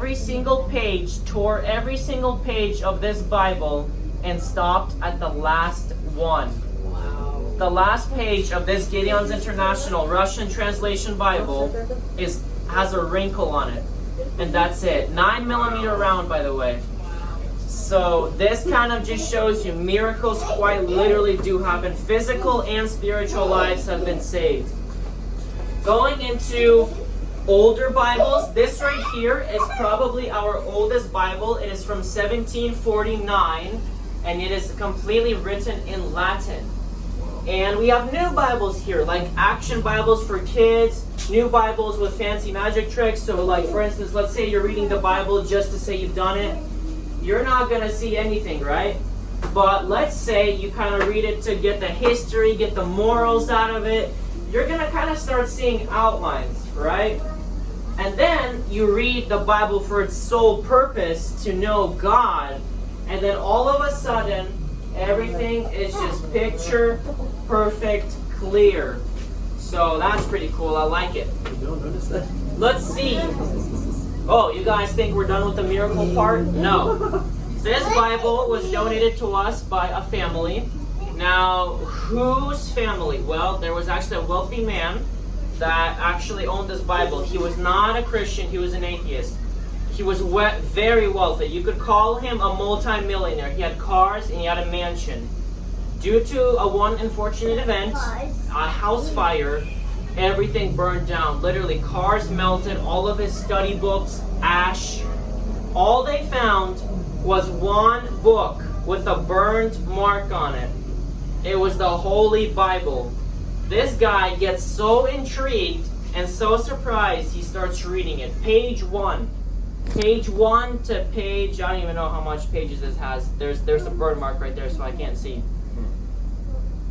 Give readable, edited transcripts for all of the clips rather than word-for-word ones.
every single page, tore every single page of this Bible, and stopped at the last one. Wow. The last page of this Gideon's International Russian Translation Bible has a wrinkle on it. And that's it. 9mm round, by the way. So this kind of just shows you miracles quite literally do happen. Physical and spiritual lives have been saved. Going into older Bibles, this right here is probably our oldest Bible. It is from 1749, and it is completely written in Latin. And we have new Bibles here, like action Bibles for kids, new Bibles with fancy magic tricks. So like, for instance, let's say you're reading the Bible just to say you've done it. You're not going to see anything, right? But let's say you kind of read it to get the history, get the morals out of it. You're going to kind of start seeing outlines, right? And then you read the Bible for its sole purpose, to know God. And then all of a sudden, everything is just picture perfect, clear. So that's pretty cool. I like it. You don't notice that? Let's see. Oh, you guys think we're done with the miracle part? No. This Bible was donated to us by a family. Now, whose family? Well, there was actually a wealthy man that actually owned this Bible. He was not a Christian. He was an atheist. He was very wealthy. You could call him a multi-millionaire. He had cars and he had a mansion. Due to one unfortunate event, a house fire, everything burned down. Literally, cars melted, all of his study books, ash. All they found was one book with a burned mark on it. It was the Holy Bible. This guy gets so intrigued and so surprised, he starts reading it. Page 1. Page 1 to page, I don't even know how much pages this has. There's a burn mark right there, so I can't see.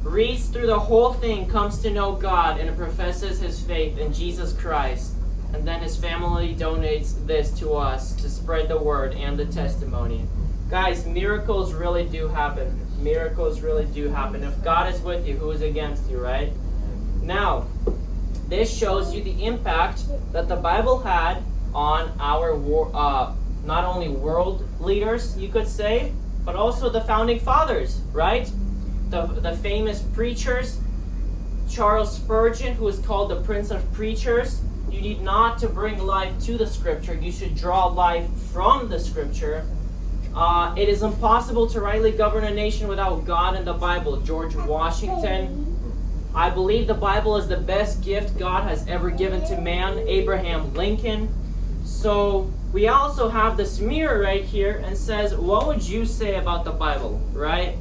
Reads through the whole thing, comes to know God, and professes his faith in Jesus Christ. And then his family donates this to us to spread the word and the testimony. Guys, miracles really do happen. Miracles really do happen. If God is with you, who is against you, right? Now, this shows you the impact that the Bible had on our not only world leaders, you could say, but also the founding fathers, right? The famous preachers, Charles Spurgeon, who is called the Prince of Preachers. You need not to bring life to the Scripture. You should draw life from the Scripture. It is impossible to rightly govern a nation without God and the Bible. George Washington. I believe the Bible is the best gift God has ever given to man. Abraham Lincoln. So we also have this mirror right here and says, what would you say about the Bible, right?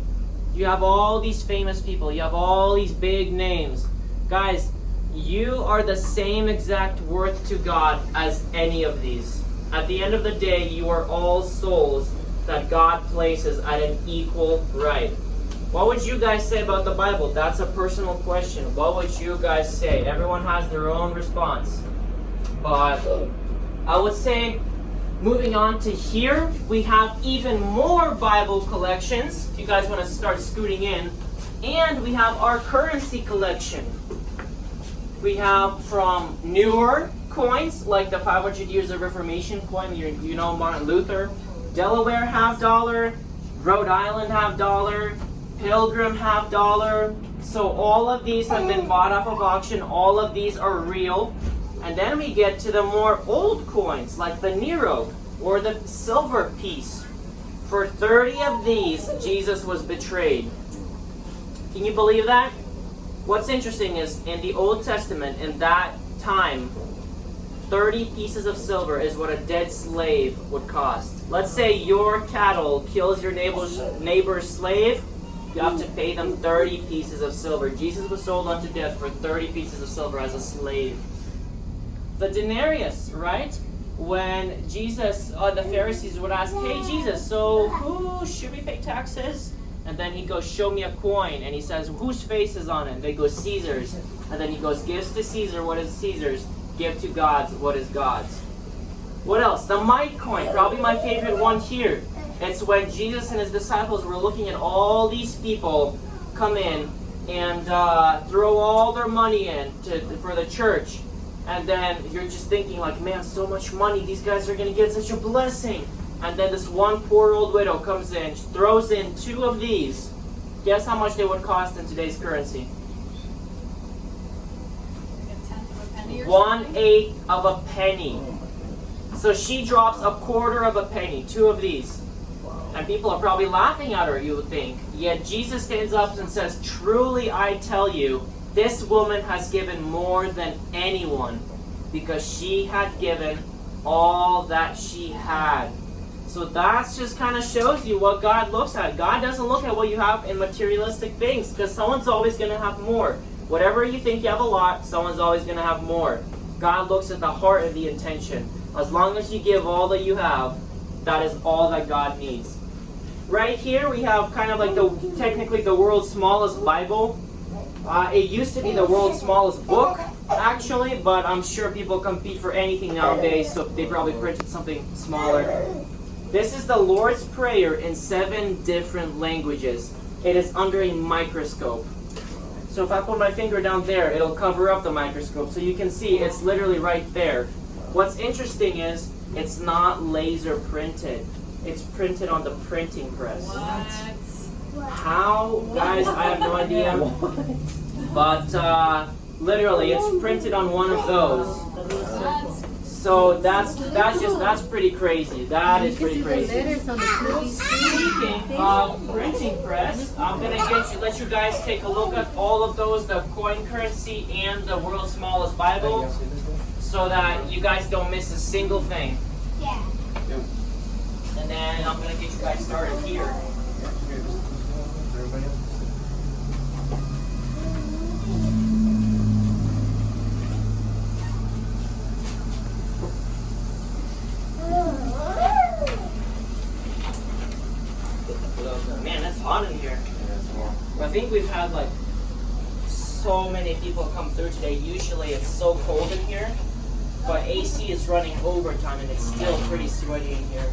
You have all these famous people. You have all these big names. Guys, you are the same exact worth to God as any of these. At the end of the day, you are all souls that God places at an equal right. What would you guys say about the Bible? That's a personal question. What would you guys say? Everyone has their own response. But I would say, moving on to here, we have even more Bible collections. If you guys want to start scooting in. And we have our currency collection. We have from newer coins, like the 500 Years of Reformation coin, you know, Martin Luther. Delaware $50, Rhode Island $50, Pilgrim $50. So all of these have been bought off of auction. All of these are real. And then we get to the more old coins, like the Nero or the silver piece. For 30 of these, Jesus was betrayed. Can you believe that? What's interesting is in the Old Testament, in that time, 30 pieces of silver is what a dead slave would cost. Let's say your cattle kills your neighbor's slave, you have to pay them 30 pieces of silver. Jesus was sold unto death for 30 pieces of silver as a slave. The denarius, right? When Jesus, the Pharisees would ask, hey Jesus, so who should we pay taxes? And then he goes, show me a coin. And he says, whose face is on it? And they go, Caesar's. And then he goes, gives to Caesar what is Caesar's, give to God's what is God's. What else? The mite coin, probably my favorite one here. It's when Jesus and his disciples were looking at all these people come in and throw all their money in for the church. And then you're just thinking like, man, so much money. These guys are going to get such a blessing. And then this one poor old widow comes in, throws in 2 of these. Guess how much they would cost in today's currency? Like a tenth of a penny or 1/8 of a penny. So she drops 1/4 of a penny, 2 of these. And people are probably laughing at her, you would think. Yet Jesus stands up and says, truly I tell you, this woman has given more than anyone, because she had given all that she had. So that just kind of shows you what God looks at. God doesn't look at what you have in materialistic things, because someone's always going to have more. Whatever you think you have a lot, someone's always going to have more. God looks at the heart and the intention. As long as you give all that you have, that is all that God needs. Right here we have kind of like technically the world's smallest Bible. It used to be the world's smallest book, actually, but I'm sure people compete for anything nowadays, so they probably printed something smaller. This is the Lord's Prayer in 7 different languages. It is under a microscope. So if I put my finger down there, it'll cover up the microscope, so you can see it's literally right there. What's interesting is it's not laser printed. It's printed on the printing press. What? How? Guys, I have no idea. But literally, it's printed on one of those. So that's pretty crazy. That is pretty crazy. Speaking of printing press, I'm gonna let you guys take a look at all of those, the coin currency and the world's smallest Bible, so that you guys don't miss a single thing. Yeah. And then I'm gonna get you guys started here. Man, that's hot in here. I think we've had like so many people come through today. Usually it's so cold in here, but AC is running overtime and it's still pretty sweaty in here.